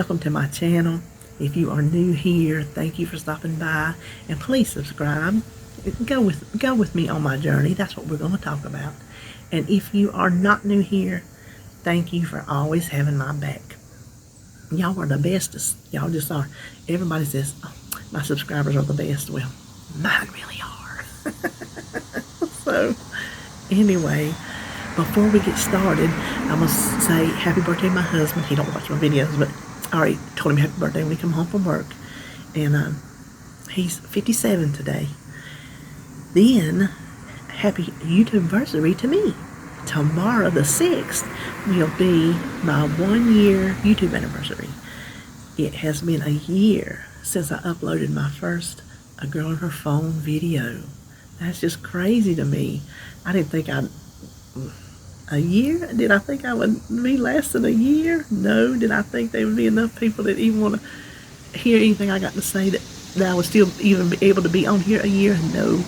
welcome to my channel. If you are new here, thank you for stopping by, and please subscribe. Go with me on my journey. That's what we're going to talk about. And if you are not new here, thank you for always having my back. Y'all are the bestest. Y'all just are. Everybody says, oh, my subscribers are the best. Well, mine really are. So, anyway, before we get started, I must say happy birthday to my husband. He don't watch my videos, but I already told him happy birthday when he come home from work. And he's 57 today. Then, happy YouTube anniversary to me. Tomorrow, the 6th, will be my 1-year YouTube anniversary. It has been a year since I uploaded my first A Girl on Her Phone video. That's just crazy to me. I didn't think a year? Did I think I would be less than a year? No. Did I think there would be enough people that even want to hear anything I got to say that I would still even be able to be on here a year? No.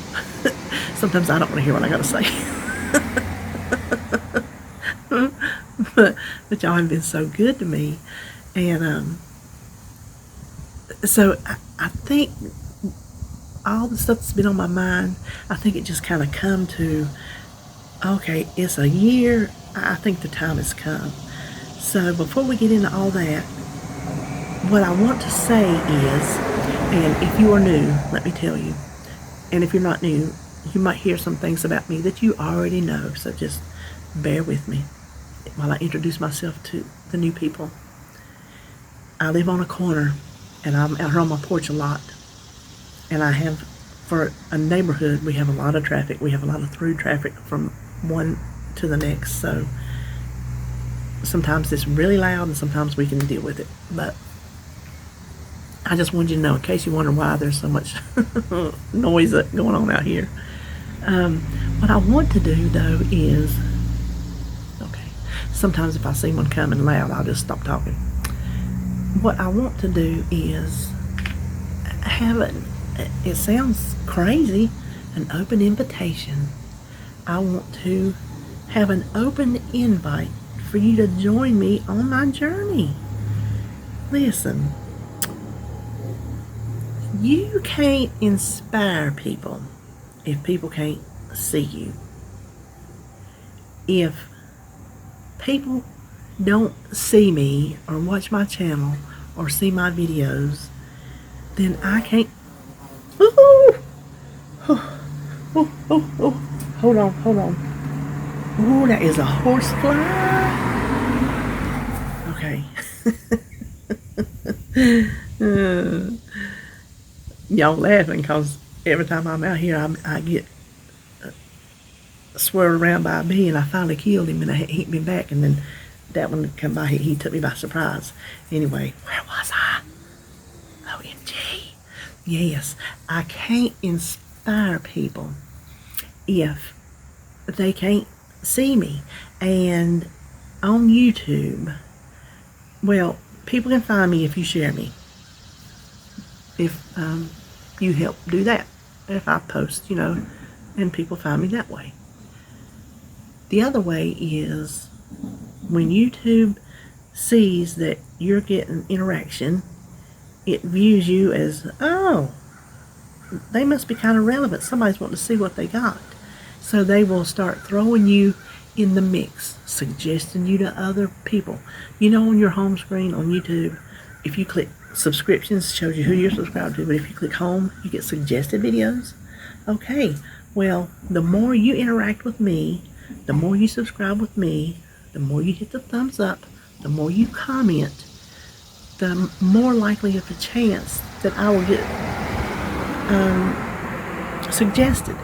Sometimes I don't want to hear what I got to say. but y'all have been so good to me. And so I think all the stuff that's been on my mind, I think it just kind of come to, okay, it's a year. I think the time has come. So before we get into all that, what I want to say is, and if you are new, let me tell you, and if you're not new, you might hear some things about me that you already know, so just bear with me while I introduce myself to the new people. I live on a corner, and I'm out here on my porch a lot, and I have, for a neighborhood, we have a lot of traffic. We have a lot of through traffic from one to the next, so sometimes it's really loud and sometimes we can deal with it. But I just wanted you to know, in case you wonder why there's so much noise going on out here. What I want to do though is, okay, sometimes if I see one coming loud, I'll just stop talking. What I want to do is have it sounds crazy, an open invitation. I want to have an open invite for you to join me on my journey. Listen, you can't inspire people if people can't see you. If people don't see me or watch my channel or see my videos, then I can't. Hold on. Oh, that is a horse fly. Okay. Y'all laughing because every time I'm out here, I get swirled around by a bee, and I finally killed him, and he hit me back, and then that one come by, he took me by surprise. Anyway, where was I? OMG. Yes, I can't inspire people if they can't see me. And on YouTube, well, people can find me if you share me. If you help do that. If I post, and people find me that way. The other way is when YouTube sees that you're getting interaction, it views you as, oh, they must be kind of relevant. Somebody's wanting to see what they got. So they will start throwing you in the mix, suggesting you to other people. On your home screen on YouTube, if you click subscriptions, shows you who you're subscribed to, but if you click home, you get suggested videos. Okay, well, the more you interact with me, the more you subscribe with me, the more you hit the thumbs up, the more you comment, the more likely of a chance that I will get suggested.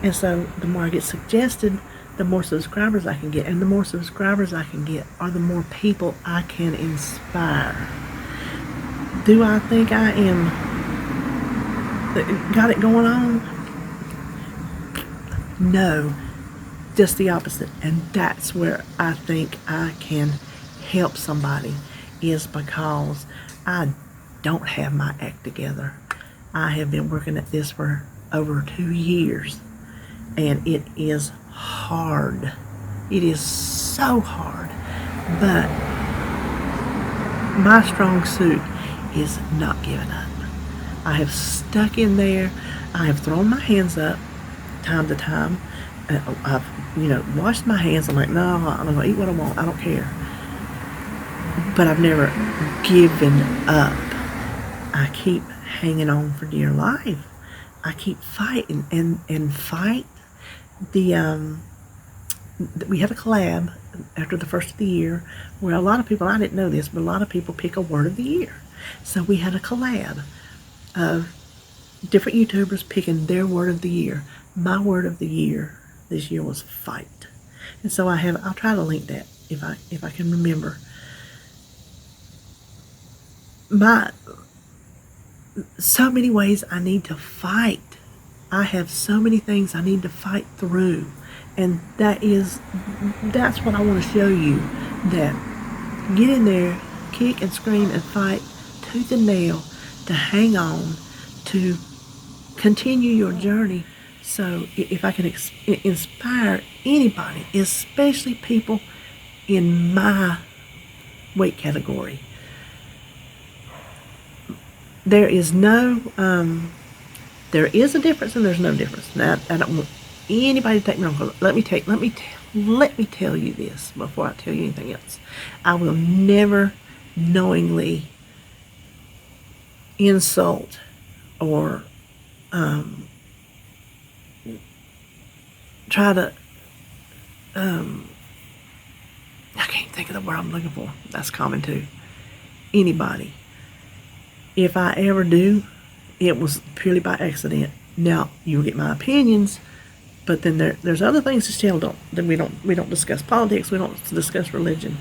And so the more I get suggested, the more subscribers I can get. And the more subscribers I can get are the more people I can inspire. Do I think I got it going on? No, just the opposite. And that's where I think I can help somebody, is because I don't have my act together. I have been working at this for over 2 years, and it is hard. It is so hard, but my strong suit is not giving up. I have stuck in there. I have thrown my hands up time to time. I've, washed my hands. I'm like, no, I'm going to eat what I want. I don't care. But I've never given up. I keep hanging on for dear life. I keep fighting and fight. We had a collab after the first of the year where a lot of people, I didn't know this, but a lot of people pick a word of the year. So we had a collab of different YouTubers picking their word of the year. My word of the year this year was fight. And so I'll try to link that if I can remember. So many ways I need to fight. I have so many things I need to fight through. And that's what I want to show you, that get in there, kick and scream and fight tooth and nail to hang on, to continue your journey. So if I can inspire anybody, especially people in my weight category, there is a difference and there's no difference. Now, I don't want anybody to take me wrong. Let me tell you this before I tell you anything else. I will never knowingly insult or try to I can't think of the word I'm looking for. That's common too. Anybody. If I ever do, it was purely by accident. Now you'll get my opinions, but then there's other things that still don't. Then we don't discuss politics. We don't discuss religion.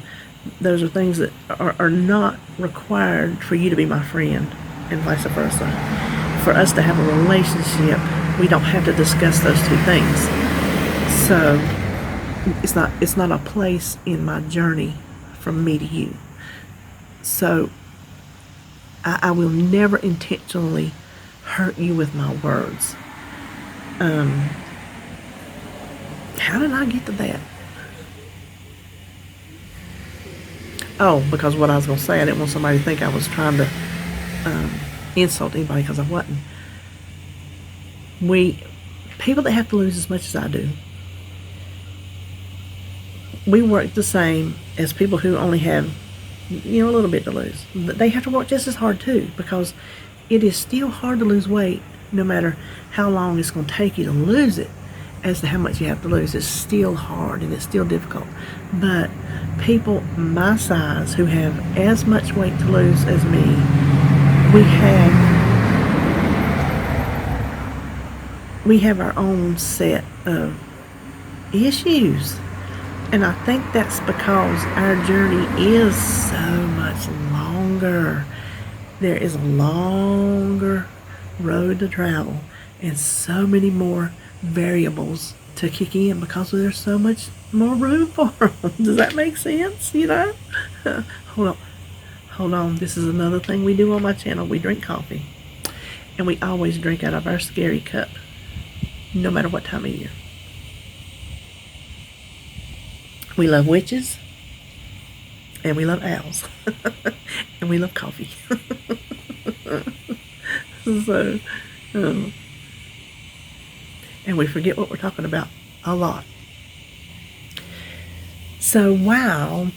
Those are things that are not required for you to be my friend, and vice versa. For us to have a relationship, we don't have to discuss those two things. So it's not a place in my journey from me to you. So I will never intentionally hurt you with my words. How did I get to that? Oh, because what I was going to say, I didn't want somebody to think I was trying to insult anybody, because I wasn't. People that have to lose as much as I do, we work the same as people who only have, a little bit to lose. But they have to work just as hard too, because it is still hard to lose weight, no matter how long it's going to take you to lose it. As to how much you have to lose, it's still hard and it's still difficult. But people my size who have as much weight to lose as me, we have our own set of issues. And I think that's because our journey is so much longer. There is a longer road to travel and so many more variables to kick in because there's so much more room for them. Does that make sense? Hold on. This is another thing we do on my channel. We drink coffee, and we always drink out of our scary cup, no matter what time of year. We love witches, and we love owls, and we love coffee. So, and we forget what we're talking about a lot. So while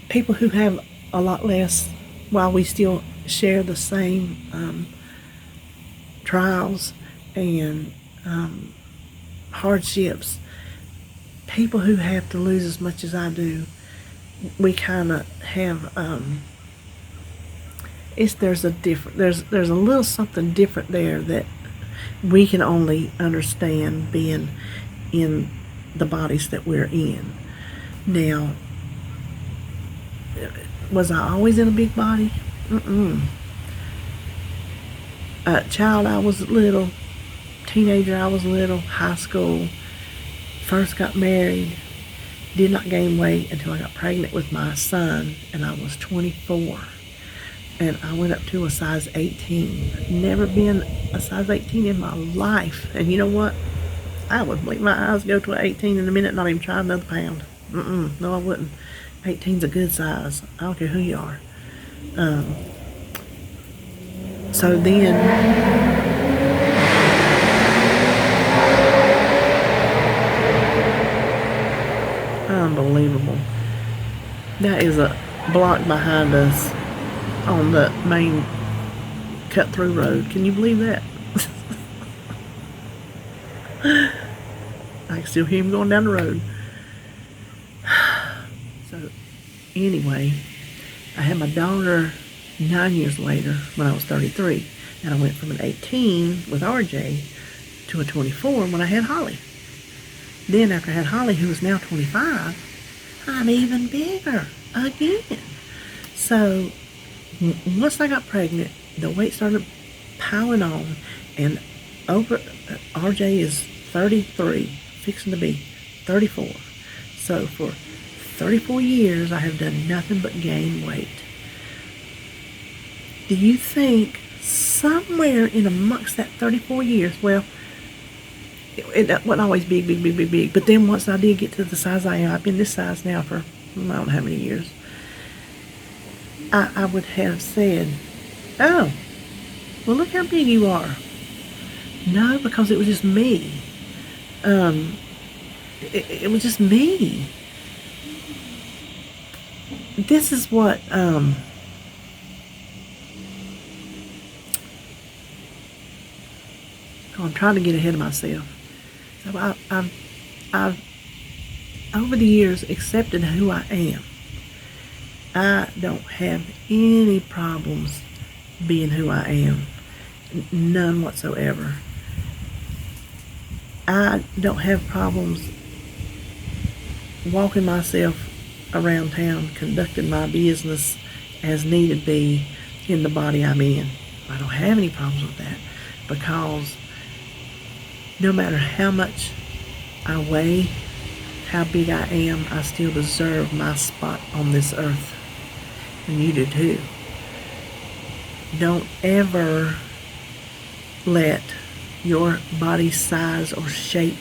people who have a lot less, while we still share the same trials and hardships, people who have to lose as much as I do, we kind of have there's a little something different there that we can only understand being in the bodies that we're in. Now, was I always in a big body? Child, I was little. Teenager, I was little. High school. First got married. Did not gain weight until I got pregnant with my son, and I was 24. And I went up to a size 18. Never been a size 18 in my life. And you know what? I would blink my eyes, go to an 18 in a minute, not even try another pound. No, I wouldn't. 18's a good size. I don't care who you are. So then, unbelievable. That is a block behind us on the main cut-through road. Can you believe that? I can still hear him going down the road. So, anyway, I had my daughter 9 years later when I was 33. And I went from an 18 with RJ to a 24 when I had Holly. Then after I had Holly, who is now 25, I'm even bigger again. So, once I got pregnant, the weight started piling on, and RJ is 33, fixing to be 34. So for 34 years, I have done nothing but gain weight. Do you think somewhere in amongst that 34 years, well, it wasn't always big, but then once I did get to the size I am, I've been this size now for I don't know how many years, I would have said, oh, well, look how big you are. No, because it was just me. It was just me. This is what, I'm trying to get ahead of myself. So I've over the years accepted who I am. I don't have any problems being who I am. None whatsoever. I don't have problems walking myself around town, conducting my business as needed be in the body I'm in. I don't have any problems with that, because no matter how much I weigh, how big I am, I still deserve my spot on this earth. And you do too. Don't ever let your body size or shape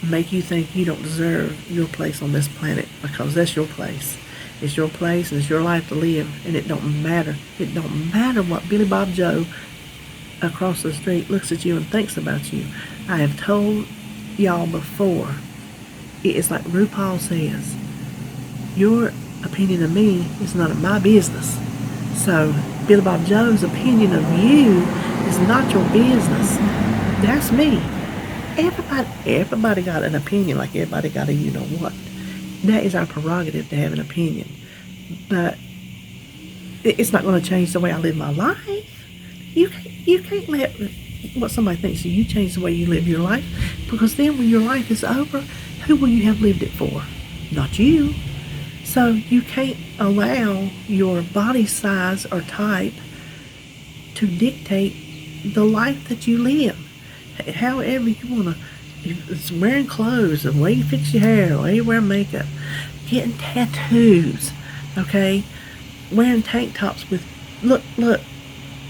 make you think you don't deserve your place on this planet, because that's your place. It's your place and it's your life to live, and it don't matter. It don't matter what Billy Bob Joe across the street looks at you and thinks about you. I have told y'all before, it's like RuPaul says, your opinion of me is none of my business. So Billy Bob Joe's opinion of you is not your business. That's me. Everybody got an opinion, like everybody got a you-know-what. That is our prerogative to have an opinion. But it's not going to change the way I live my life. You can't let what somebody thinks of you change the way you live your life, because then when your life is over, who will you have lived it for? Not you. So you can't allow your body size or type to dictate the life that you live. However you want to, if it's wearing clothes, the way you fix your hair, the way you wear makeup, getting tattoos, okay, wearing tank tops with, look,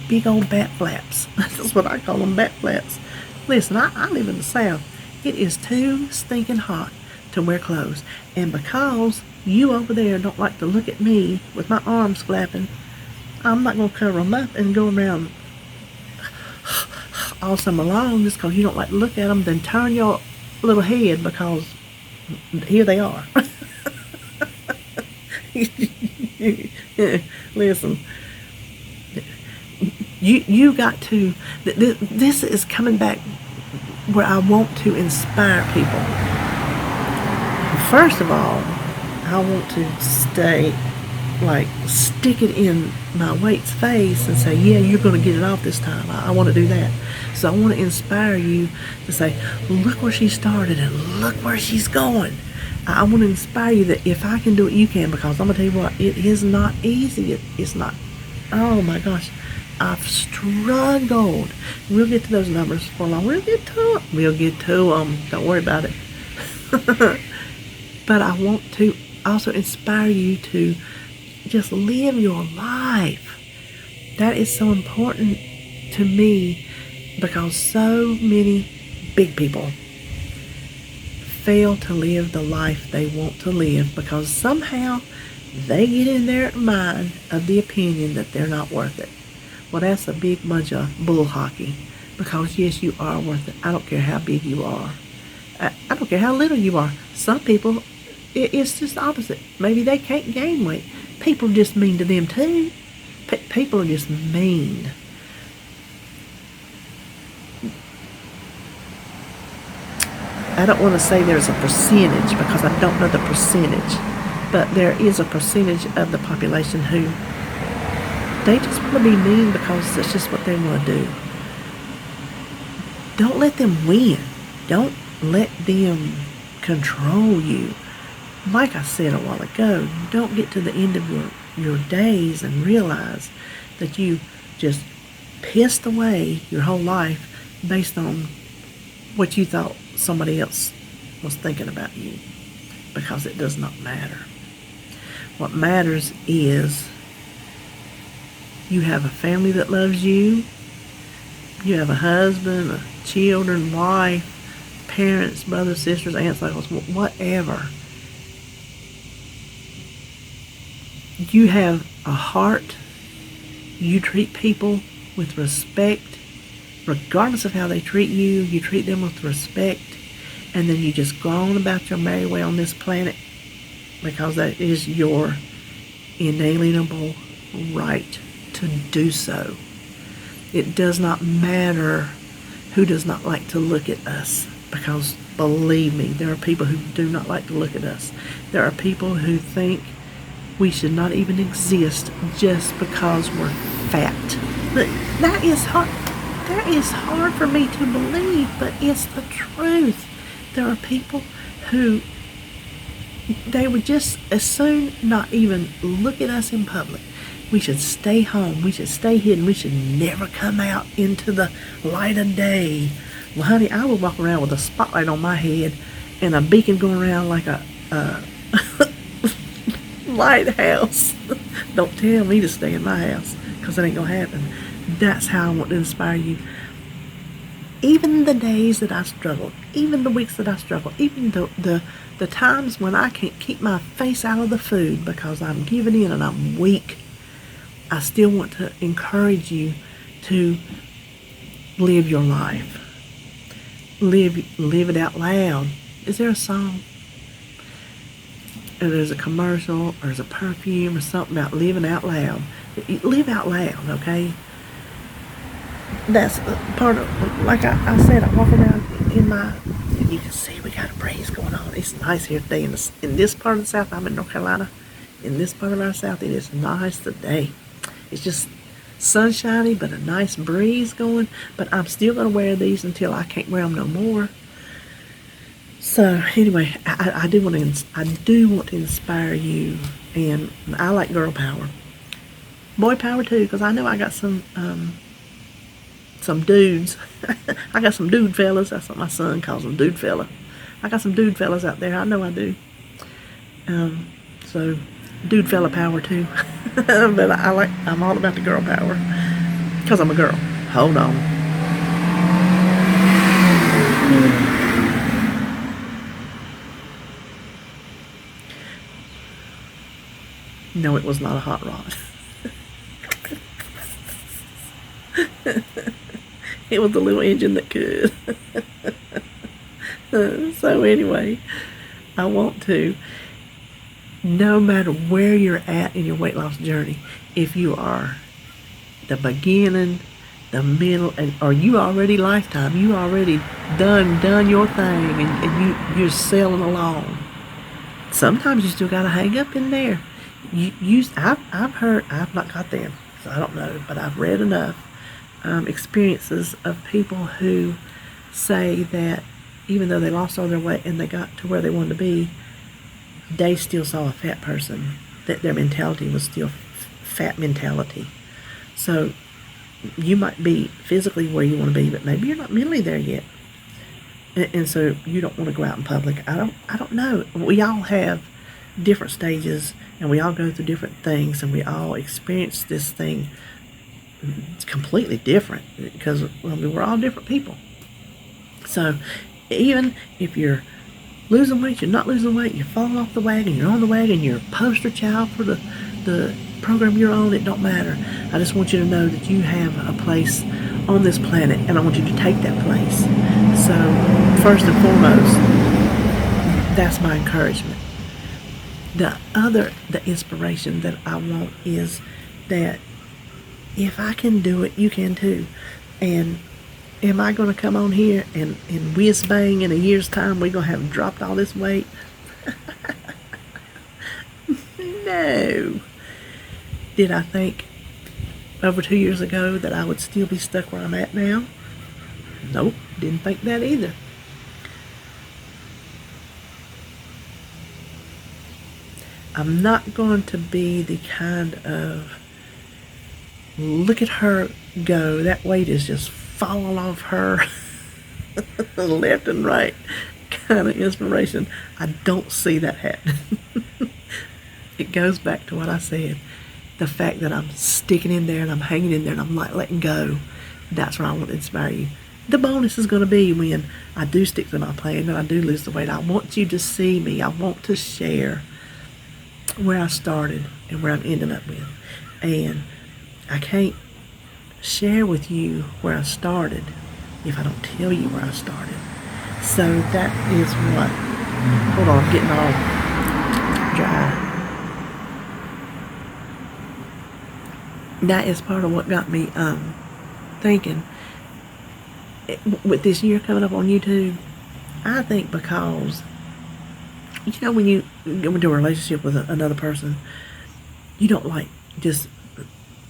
big old bat flaps. That's what I call them, bat flaps. Listen, I live in the South. It is too stinking hot to wear clothes. And because you over there don't like to look at me with my arms flapping, I'm not going to cover them up and go around all summer long just because you don't like to look at them. Then turn your little head, because here they are. Listen, you got to, this is coming back where I want to inspire people. First of all, I want to stick it in my weight's face and say, yeah, you're going to get it off this time. I want to do that. So I want to inspire you to say, look where she started and look where she's going. I want to inspire you that if I can do it, you can, because I'm going to tell you what, it is not easy. It's not, oh my gosh, I've struggled. We'll get to those numbers for long. We'll get to them. Don't worry about it. But I want to also inspire you to just live your life. That is so important to me, because so many big people fail to live the life they want to live because somehow they get in their mind of the opinion that they're not worth it. Well, that's a big bunch of bull hockey, because yes, you are worth it. I don't care how big you are. I don't care how little you are. Some people, it's just opposite. Maybe they can't gain weight. People are just mean to them too. People are just mean. I don't want to say there's a percentage because I don't know the percentage, but there is a percentage of the population who they just want to be mean because that's just what they want to do. Don't let them win. Don't let them control you. Like I said a while ago, don't get to the end of your days and realize that you just pissed away your whole life based on what you thought somebody else was thinking about you, because it does not matter. What matters is you have a family that loves you. You have a husband, children, wife, parents, brothers, sisters, aunts, uncles, whatever. You have a heart. You treat people with respect. Regardless of how they treat you, you treat them with respect. And then you just go on about your merry way on this planet, because that is your inalienable right to do so. It does not matter who does not like to look at us, because believe me, there are people who do not like to look at us. There are people who think we should not even exist just because we're fat. But that is hard. That is hard for me to believe, but it's the truth. There are people who they would just as soon not even look at us in public. We should stay home. We should stay hidden. We should never come out into the light of day. Well, honey, I would walk around with a spotlight on my head and a beacon going around like a lighthouse. Don't tell me to stay in my house, because it ain't going to happen. That's how I want to inspire you. Even the days that I struggled, even the weeks that I struggled, even the times when I can't keep my face out of the food because I'm giving in and I'm weak, I still want to encourage you to live your life. Live it out loud. Is there a song? Or there's a commercial, or there's a perfume or something about living out loud. Live out loud, okay? That's part of, like I said, I walk around in my, and you can see we got a breeze going on. It's nice here today in this part of the South. I'm in North Carolina. In this part of our South, it is nice today. It's just sunshiny, but a nice breeze going. But I'm still going to wear these until I can't wear them no more. So anyway, I do want to inspire you, and I like girl power, boy power too, because I know I got some dudes. I got some dude fellas. That's what my son calls them, dude fella. I got some dude fellas out there. I know I do. So dude fella power too. But I'm all about the girl power, because I'm a girl. Hold on. No, it was not a hot rod. It was the little engine that could. So anyway, I want to, no matter where you're at in your weight loss journey, if you are the beginning, the middle, or you already lifetime, you already done your thing, and you're sailing along. Sometimes you still gotta hang up in there. I've heard, I've not got there, so I don't know, but I've read enough experiences of people who say that even though they lost all their weight and they got to where they wanted to be, they still saw a fat person, that their mentality was still fat mentality. So you might be physically where you want to be, but maybe you're not mentally there yet. And so you don't want to go out in public. I don't know. We all have different stages, and we all go through different things, and we all experience this thing completely different, because we're all different people. So even if you're losing weight, you're not losing weight, you're falling off the wagon, you're on the wagon, you're a poster child for the program you're on, it don't matter. I just want you to know that you have a place on this planet, and I want you to take that place. So, first and foremost, that's my encouragement. The inspiration that I want is that if I can do it, you can too. And am I going to come on here and whiz bang in a year's time we're going to have dropped all this weight? No. Did I think over 2 years ago that I would still be stuck where I'm at now? Nope, didn't think that either. I'm not going to be the kind of, look at her go, that weight is just falling off her left and right kind of inspiration. I don't see that happening. It goes back to what I said. The fact that I'm sticking in there and I'm hanging in there and I'm not letting go. That's where I want to inspire you. The bonus is going to be when I do stick to my plan and I do lose the weight. I want you to see me. I want to share where I started and where I'm ending up with. And I can't share with you where I started if I don't tell you where I started. So that is what, hold on, I'm getting all dry. That is part of what got me thinking with this year coming up on YouTube. I think because, you know, when you go into a relationship with another person, you don't like just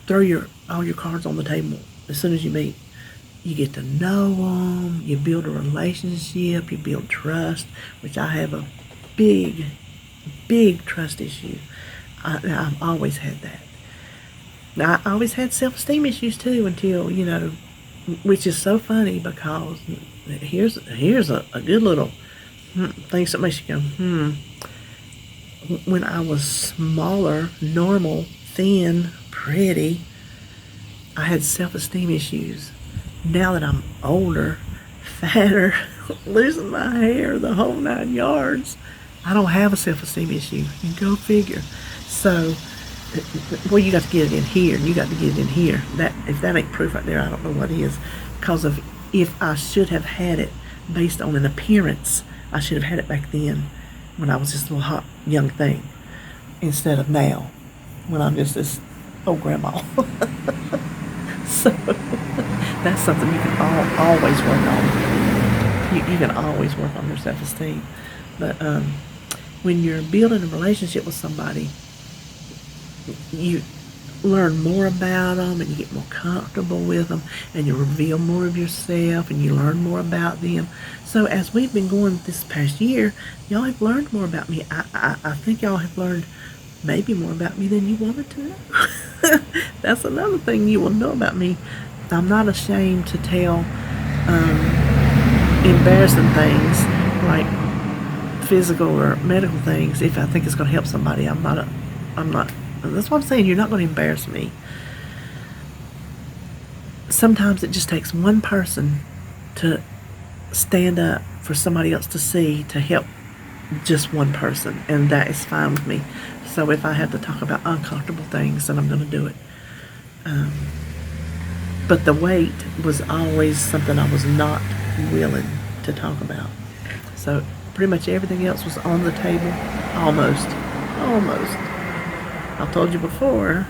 throw all your cards on the table as soon as you meet. You get to know them, you build a relationship, you build trust, which I have a big trust issue. I've always had that. Now, I always had self-esteem issues too until, you know, which is so funny because here's a good little thing that makes you go, When I was smaller, normal, thin, pretty, I had self-esteem issues. Now that I'm older, fatter, losing my hair, the whole 9 yards, I don't have a self-esteem issue. You go figure. So, well, you got to get it in here, and you got to get it in here. That, if that ain't proof right there, I don't know what is. Because of, if I should have had it based on an appearance, I should have had it back then when I was just a little hot young thing, instead of now when I'm just this old grandma. So that's something you can always work on. You can always work on your self-esteem. But when you're building a relationship with somebody, you learn more about them and you get more comfortable with them and you reveal more of yourself and you learn more about them. So as we've been going this past year, y'all have learned more about me. I think y'all have learned maybe more about me than you wanted to know. That's another thing you will know about me. I'm not ashamed to tell embarrassing things like physical or medical things if I think it's going to help somebody. I'm not, that's what I'm saying, you're not going to embarrass me. Sometimes it just takes one person to stand up for somebody else to see, to help just one person, and that is fine with me. So if I have to talk about uncomfortable things, then I'm going to do it. But the weight was always something I was not willing to talk about. So pretty much everything else was on the table, almost. I told you before,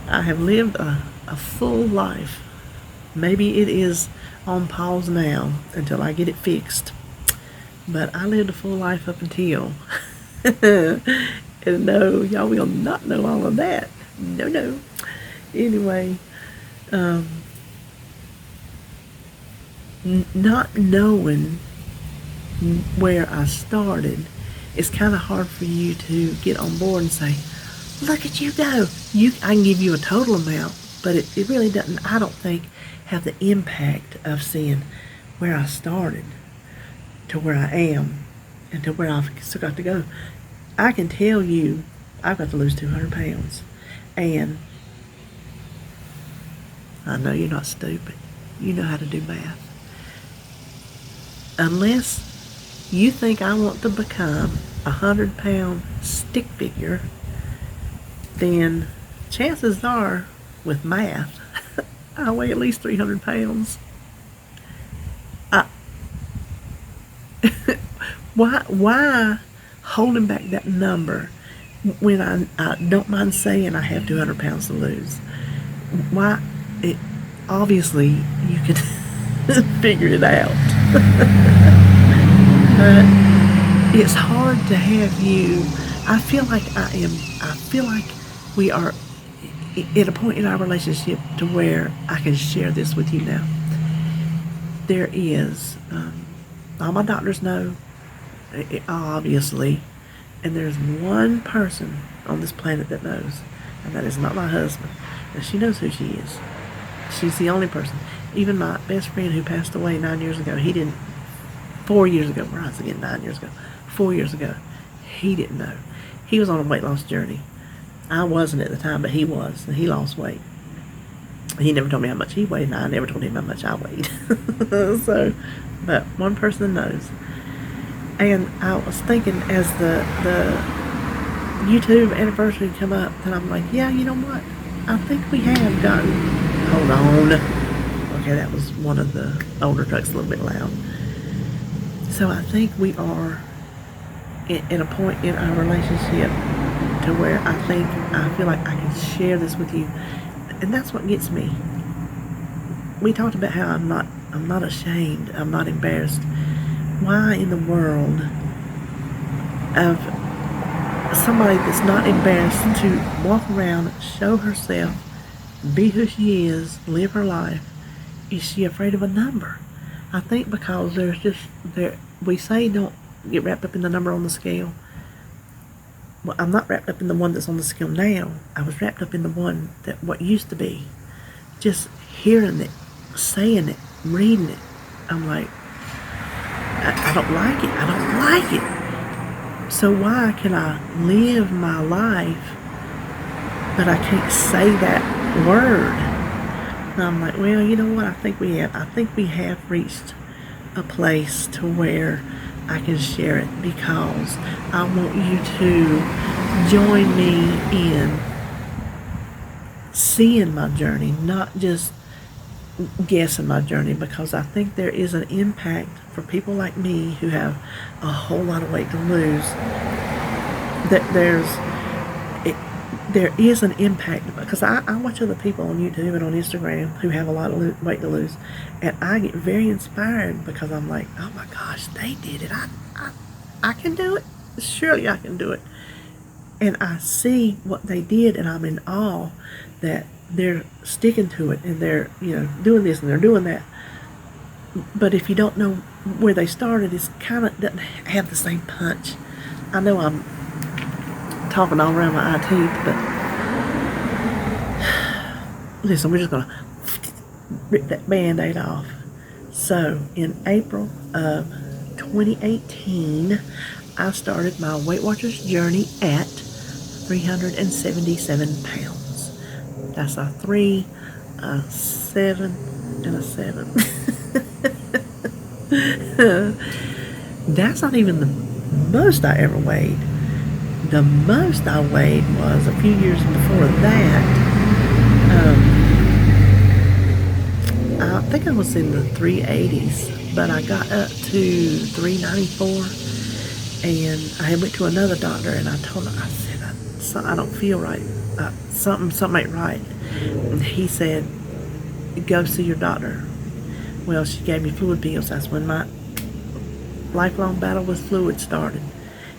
I have lived a full life. Maybe it is on pause now until I get it fixed. But I lived a full life up until. And no, y'all will not know all of that. No. Anyway, not knowing where I started, it's kind of hard for you to get on board and say, look at you go. I can give you a total amount, but it really doesn't, I don't think, have the impact of seeing where I started to where I am and to where I've still got to go. I can tell you I've got to lose 200 pounds. And I know you're not stupid. You know how to do math. Unless you think I want to become a 100-pound stick figure, then chances are, with math, I weigh at least 300 pounds. Why holding back that number when I don't mind saying I have 200 pounds to lose? Why? Obviously, you can figure it out. But it's hard to have you. I feel like we are at a point in our relationship to where I can share this with you now. There is, all my doctors know, obviously, and there's one person on this planet that knows, and that is not my husband. And she knows who she is. She's the only person. Even my best friend who passed away 9 years ago, 4 years ago, or I was again 9 years ago, 4 years ago, he didn't know. He was on a weight loss journey. I wasn't at the time, but he was, and he lost weight. He never told me how much he weighed, and I never told him how much I weighed. So, but one person knows. And I was thinking as the YouTube anniversary come up, and I'm like, yeah, you know what? I think we have gotten, hold on. Okay, that was one of the older trucks, a little bit loud. So I think we are in a point in our relationship to where I feel like I can share this with you. And that's what gets me. We talked about how I'm not ashamed, I'm not embarrassed. Why in the world of somebody that's not embarrassed to walk around, show herself, be who she is, live her life, is she afraid of a number? I think because we say don't get wrapped up in the number on the scale. Well, I'm not wrapped up in the one that's on the scale now. I was wrapped up in the one that what used to be. Just hearing it, saying it, reading it. I'm like, I don't like it. I don't like it. So why can I live my life, but I can't say that word? And I'm like, well, you know what? I think we have reached a place to where I can share it, because I want you to join me in seeing my journey, not just guessing my journey, because I think there is an impact for people like me who have a whole lot of weight to lose. That there is an impact, because I watch other people on YouTube and on Instagram who have a lot of weight to lose, and I get very inspired because I'm like, oh my gosh, they did it. I can do it. Surely I can do it. And I see what they did, and I'm in awe that they're sticking to it, and they're doing this and they're doing that. But if you don't know where they started, it's kind of doesn't have the same punch. I know I'm talking all around my eye teeth, but listen, we're just gonna rip that band-aid off. So in April of 2018, I started my Weight Watchers journey at 377 pounds. That's a 3, a 7, and a 7. That's not even the most I ever weighed. The most I weighed was a few years before that. I think I was in the 380s, but I got up to 394, and I went to another doctor, and I told her, I said, I don't feel right. Something ain't right. And he said, go see your doctor. Well, she gave me fluid pills. That's when my lifelong battle with fluid started.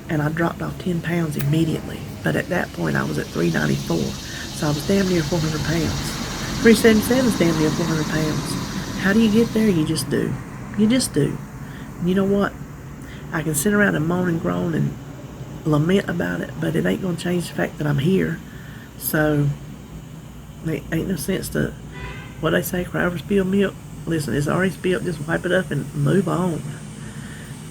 And I dropped off 10 pounds immediately. But at that point, I was at 394. So I was damn near 400 pounds. 377 is damn near 400 pounds. How do you get there? You just do. You just do. You know what? I can sit around and moan and groan and lament about it, but it ain't going to change the fact that I'm here. So, it ain't no sense to, what they say, cry over spilled milk. Listen, it's already spilled, just wipe it up and move on.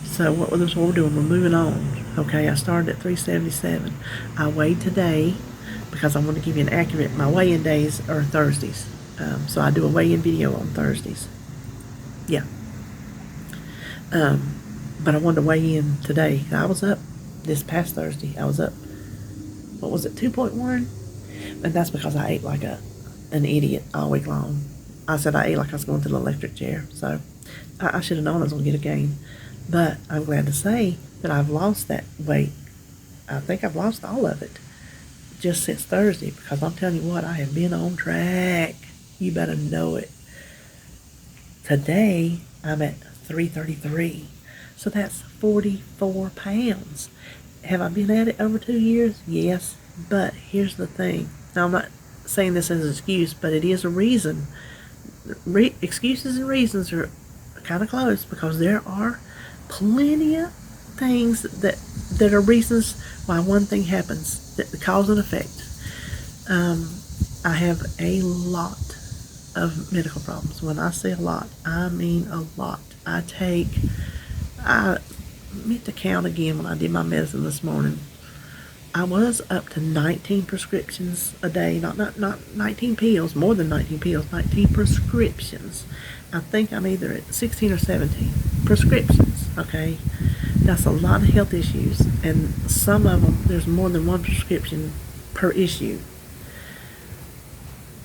So what we're doing, we're moving on. Okay, I started at 377. I weighed today, because I want to give you an accurate, my weigh-in days are Thursdays. So I do a weigh-in video on Thursdays. Yeah. But I wanted to weigh in today. I was up this past Thursday. I was up, what was it, 2.1? And that's because I ate like an idiot all week long. I said I ate like I was going to the electric chair. So I should have known I was going to get a gain. But I'm glad to say that I've lost that weight. I think I've lost all of it just since Thursday, because I'm telling you what, I have been on track. You better know it. Today, I'm at 333. So that's 44 pounds. Have I been at it over 2 years? Yes. But here's the thing. Now, I'm not saying this as an excuse, but it is a reason. Excuses and reasons are kind of close, because there are plenty of things that are reasons why one thing happens, that cause and effect. I have a lot of medical problems. When I say a lot, I mean a lot. I meant to count again when I did my medicine this morning. I was up to 19 prescriptions a day, not 19 pills, more than 19 pills, 19 prescriptions. I think I'm either at 16 or 17 prescriptions, okay? That's a lot of health issues, and some of them, there's more than one prescription per issue.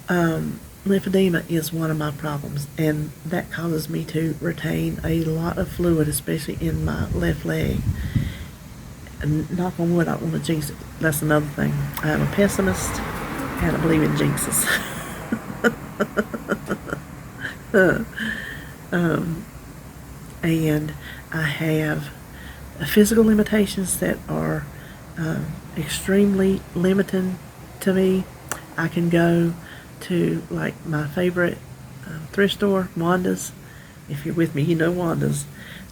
Lymphedema is one of my problems, and that causes me to retain a lot of fluid, especially in my left leg. And knock on wood, I don't want to jinx it. That's another thing. I'm a pessimist, and I believe in jinxes. And I have physical limitations that are extremely limiting to me. I can go to, like, my favorite thrift store, Wanda's. If you're with me, you know Wanda's,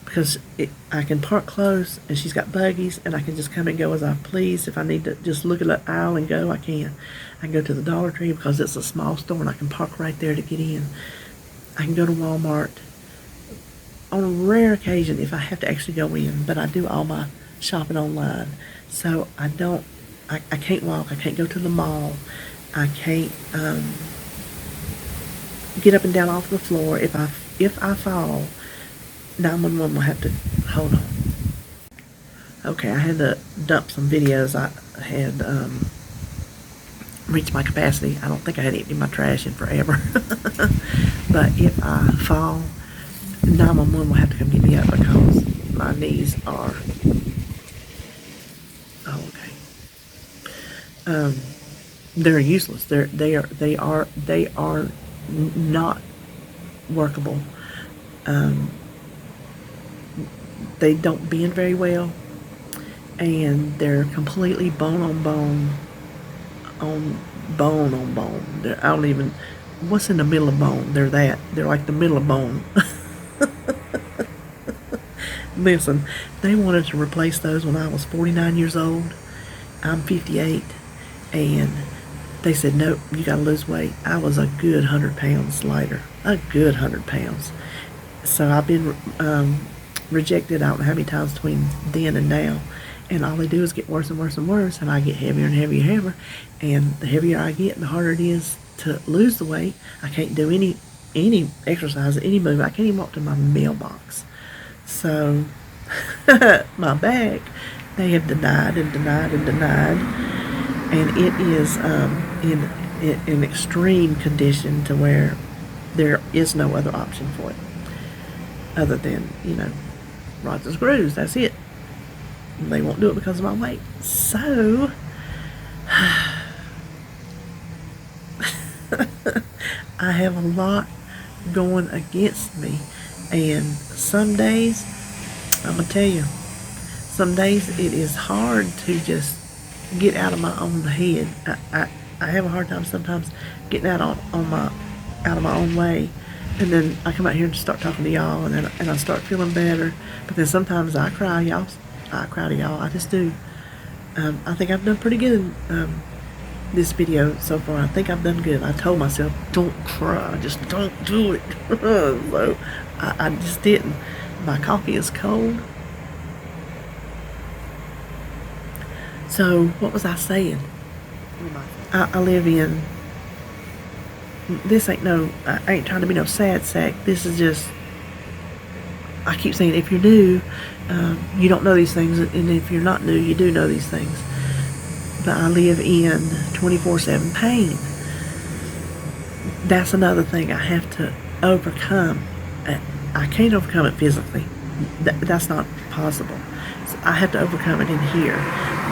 because I can park close, and she's got buggies, and I can just come and go as I please. If I need to just look at the aisle and go, I can. I can go to the Dollar Tree because it's a small store, and I can park right there to get in. I can go to Walmart on a rare occasion if I have to actually go in, but I do all my shopping online. So I can't walk. I can't go to the mall. I can't get up and down off the floor. If I fall, 911 will have to hold on. Okay, I had to dump some videos. I had reached my capacity. I don't think I had emptied my trash in forever. But if I fall, 911 will have to come get me up, because my knees are... Oh, okay. They're useless. They are not workable. They don't bend very well, and they're completely bone on bone. I don't even... What's in the middle of bone? They're like the middle of bone. Listen, they wanted to replace those when I was 49 years old. I'm 58, and they said, nope, you gotta lose weight. I was a good 100 pounds lighter. A good 100 pounds. So I've been rejected, I don't know how many times between then and now. And all they do is get worse and worse and worse, and I get heavier and heavier and heavier. And the heavier I get, the harder it is to lose the weight. I can't do any exercise, any movement. I can't even walk to my mailbox. So my back, they have denied and denied and denied, and it is in an extreme condition to where there is no other option for it other than, rods and screws. That's it. They won't do it because of my weight. So I have a lot going against me, and some days, I'm gonna tell you, some days it is hard to just get out of my own head. I have a hard time sometimes getting out of my own way, and then I come out here and start talking to y'all, and I start feeling better. But then sometimes I cry, y'all. I cry to y'all. I just do. I think I've done pretty good in this video so far. I think I've done good. I told myself, don't cry, just don't do it. So I just didn't. My coffee is cold. So what was I saying? I live in... This ain't no... I ain't trying to be no sad sack. This is just... I keep saying, if you're new, you don't know these things, and if you're not new, you do know these things. But I live in 24/7 pain. That's another thing I have to overcome. I can't overcome it physically. That's not possible. So I have to overcome it in here,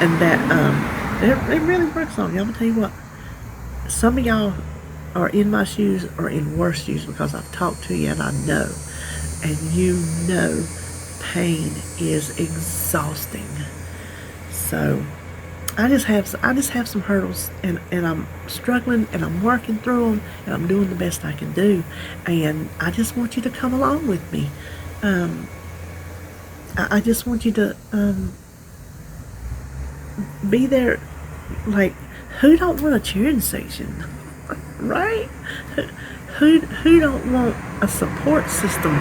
and that it really works on you. I'm gonna tell you what. Some of y'all are in my shoes or in worse shoes because I've talked to you and I know. And you know pain is exhausting. So I just have some hurdles, and I'm struggling, and I'm working through them, and I'm doing the best I can do. And I just want you to come along with me. I just want you to be there. Like, who don't want a cheering section, right? Who don't want a support system?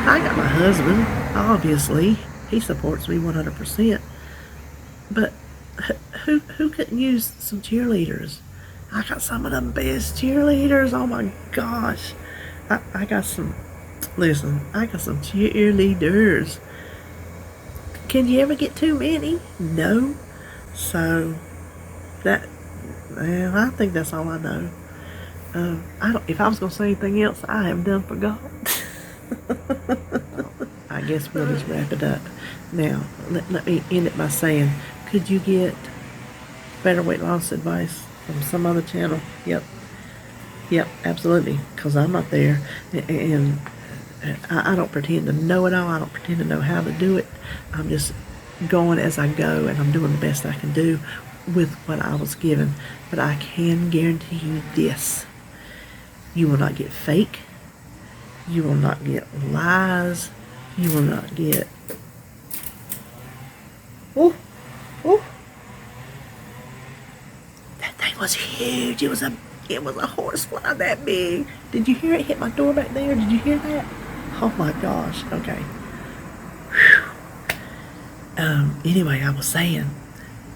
I got my husband, obviously. He supports me 100%. But who couldn't use some cheerleaders? I got some of the best cheerleaders. Oh my gosh. I got some cheerleaders. Can you ever get too many? No. So I think that's all I know. If I was going to say anything else, I have done forgot. I guess we'll just wrap it up. Now, let me end it by saying, could you get better weight loss advice from some other channel? Yep, absolutely, because I'm not there. And I don't pretend to know it all. I don't pretend to know how to do it. I'm just going as I go, and I'm doing the best I can do with what I was given. But I can guarantee you this: you will not get fake, you will not get lies, you will not get that thing was huge. It was a horsefly that big. Did you hear it hit my door back there? Did you hear that? Oh my gosh. Okay. Anyway, I was saying,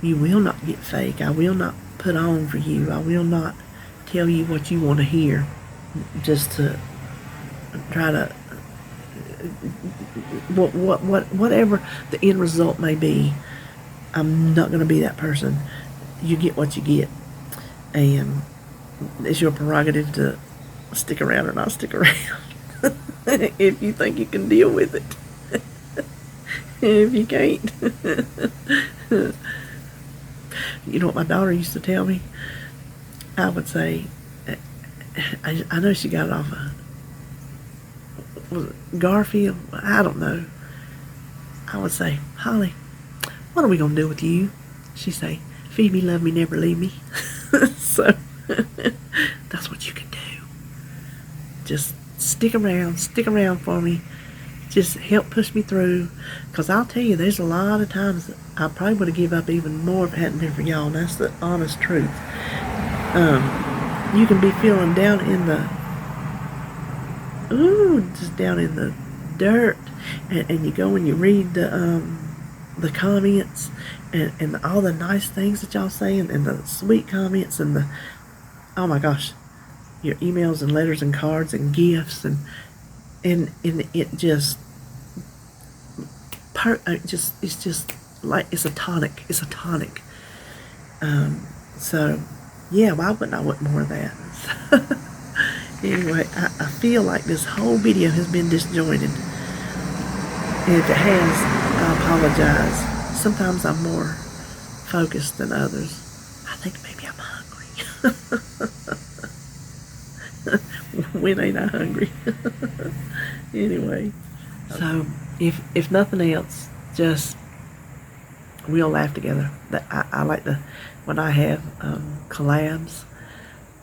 you will not get fake. I will not put on for you. I will not tell you what you want to hear just to try to whatever the end result may be. I'm not going to be that person. You get what you get, and it's your prerogative to stick around or not stick around. If you think you can deal with it. If you can't. You know what my daughter used to tell me? I would say, I know she got it off of, was it Garfield? I don't know. I would say, Holly, what are we going to do with you? She'd say, feed me, love me, never leave me. So, that's what you can do. Just stick around for me. Just help push me through. Because I'll tell you, there's a lot of times that I probably would have given up even more if it hadn't been for y'all. And that's the honest truth. You can be feeling down in the, just down in the dirt. And you go and you read the comments and all the nice things that y'all say, and the sweet comments, and the, oh my gosh, your emails and letters and cards and gifts, and it just it's just like it's a tonic. So yeah, why wouldn't I want more of that? Anyway, I feel like this whole video has been disjointed, and if it has, I apologize. Sometimes I'm more focused than others. I think maybe I'm hungry. When ain't I hungry? Anyway, so if nothing else, just we'll laugh together. I like to, when I have collabs,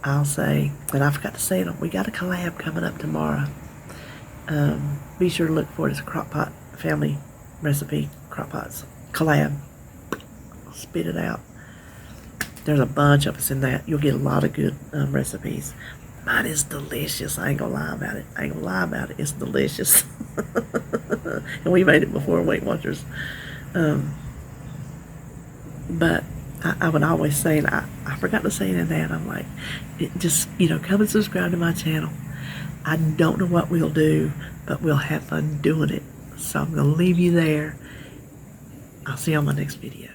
I'll say, and I forgot to say it, we got a collab coming up tomorrow. Be sure to look for it. It's a crock pot family recipe, crock pots collab. Spit it out. There's a bunch of us in that. You'll get a lot of good recipes. Mine is delicious. I ain't gonna lie about it. It's delicious. And we made it before Weight Watchers. But I would always say, and I forgot to say that, I'm like, just, come and subscribe to my channel. I don't know what we'll do, but we'll have fun doing it. So I'm going to leave you there. I'll see you on my next video.